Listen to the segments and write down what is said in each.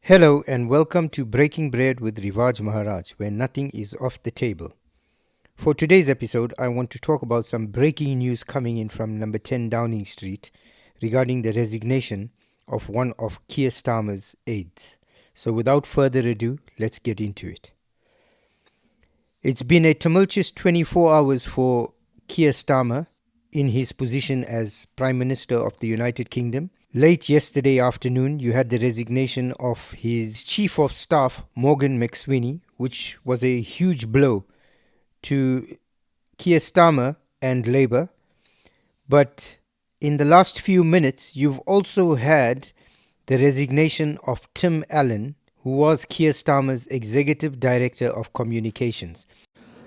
Hello and welcome to Breaking Bread with Rivaj Maharaj, where nothing is off the table. For today's episode, I want to talk about some breaking news coming in from number 10 Downing Street regarding the resignation of one of Keir Starmer's aides. So without further ado, let's get into it. It's been a tumultuous 24 hours for Keir Starmer in his position as Prime Minister of the United Kingdom. Late yesterday afternoon, you had the resignation of his Chief of Staff, Morgan McSweeney, which was a huge blow to Keir Starmer and Labour. But in the last few minutes, you've also had the resignation of Tim Allan, who was Keir Starmer's Executive Director of Communications.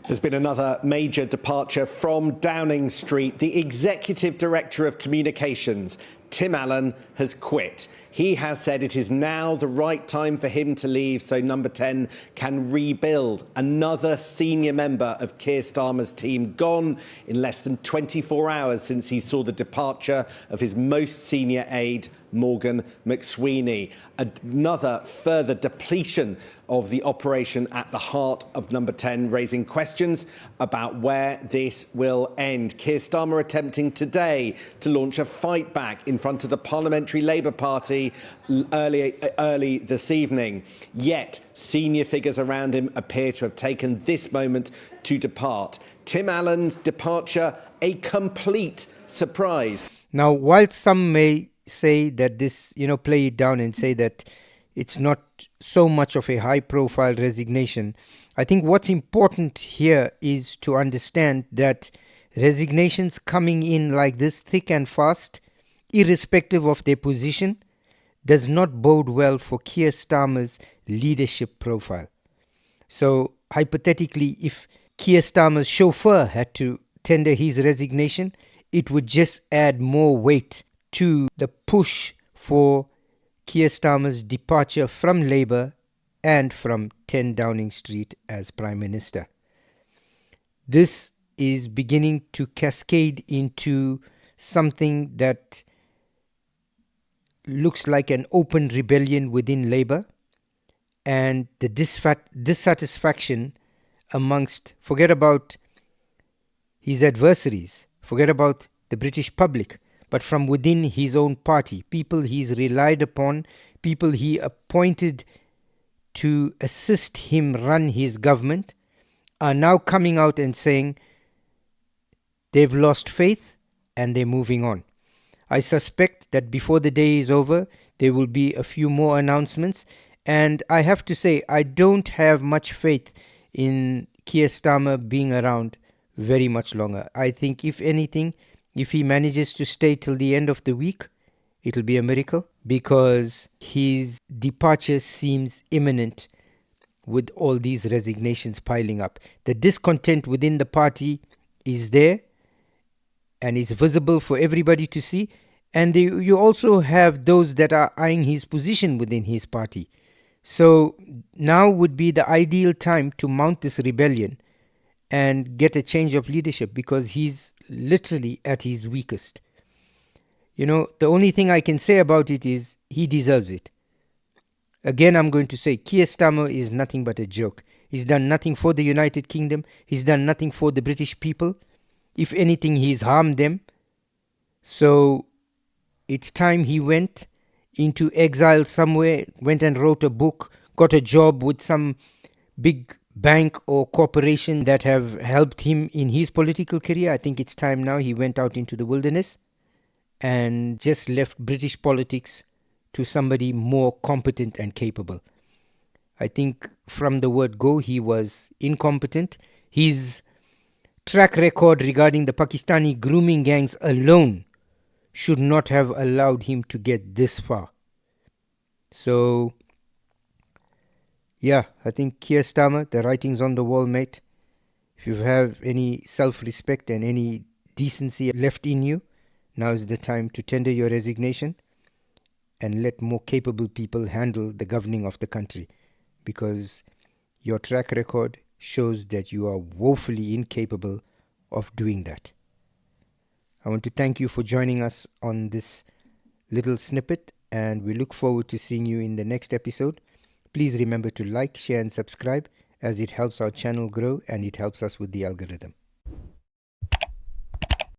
There's been another major departure from Downing Street. The Executive Director of Communications, Tim Allan, has quit. He has said it is now the right time for him to leave so Number 10 can rebuild. Another senior member of Keir Starmer's team gone in less than 24 hours since he saw the departure of his most senior aide, Morgan McSweeney. Another further depletion of the operation at the heart of Number 10, raising questions about where this will end. Keir Starmer attempting today to launch a fight back in front of the Parliamentary Labour Party early this evening. Yet, senior figures around him appear to have taken this moment to depart. Tim Allan's departure, a complete surprise. Now, while some may say that this, play it down and say that it's not so much of a high-profile resignation, I think what's important here is to understand that resignations coming in like this thick and fast, irrespective of their position, does not bode well for Keir Starmer's leadership profile. So, hypothetically, if Keir Starmer's chauffeur had to tender his resignation, it would just add more weight to the push for Keir Starmer's departure from Labour and from 10 Downing Street as Prime Minister. This is beginning to cascade into something that looks like an open rebellion within Labour, and the dissatisfaction amongst, forget about his adversaries, forget about the British public, but from within his own party, people he's relied upon, people he appointed to assist him run his government, are now coming out and saying they've lost faith and they're moving on. I suspect that before the day is over, there will be a few more announcements, and I have to say, I don't have much faith in Keir Starmer being around very much longer. I think, if anything, if he manages to stay till the end of the week, it'll be a miracle, because his departure seems imminent with all these resignations piling up. The discontent within the party is there and is visible for everybody to see. And you also have those that are eyeing his position within his party. So now would be the ideal time to mount this rebellion and get a change of leadership, because he's literally at his weakest. The only thing I can say about it is he deserves it. Again, I'm going to say Keir Starmer is nothing but a joke. He's done nothing for the United Kingdom. He's done nothing for the British people. If anything, he's harmed them. So it's time he went into exile somewhere, went and wrote a book, got a job with some big bank or corporation that have helped him in his political career. I think it's time now he went out into the wilderness and just left British politics to somebody more competent and capable. I think from the word go, he was incompetent. His track record regarding the Pakistani grooming gangs alone should not have allowed him to get this far. So, yeah, I think Keir Starmer, the writing's on the wall, mate. If you have any self-respect and any decency left in you, now is the time to tender your resignation and let more capable people handle the governing of the country, because your track record shows that you are woefully incapable of doing that. I want to thank you for joining us on this little snippet, and we look forward to seeing you in the next episode. Please remember to like, share, and subscribe, as it helps our channel grow and it helps us with the algorithm.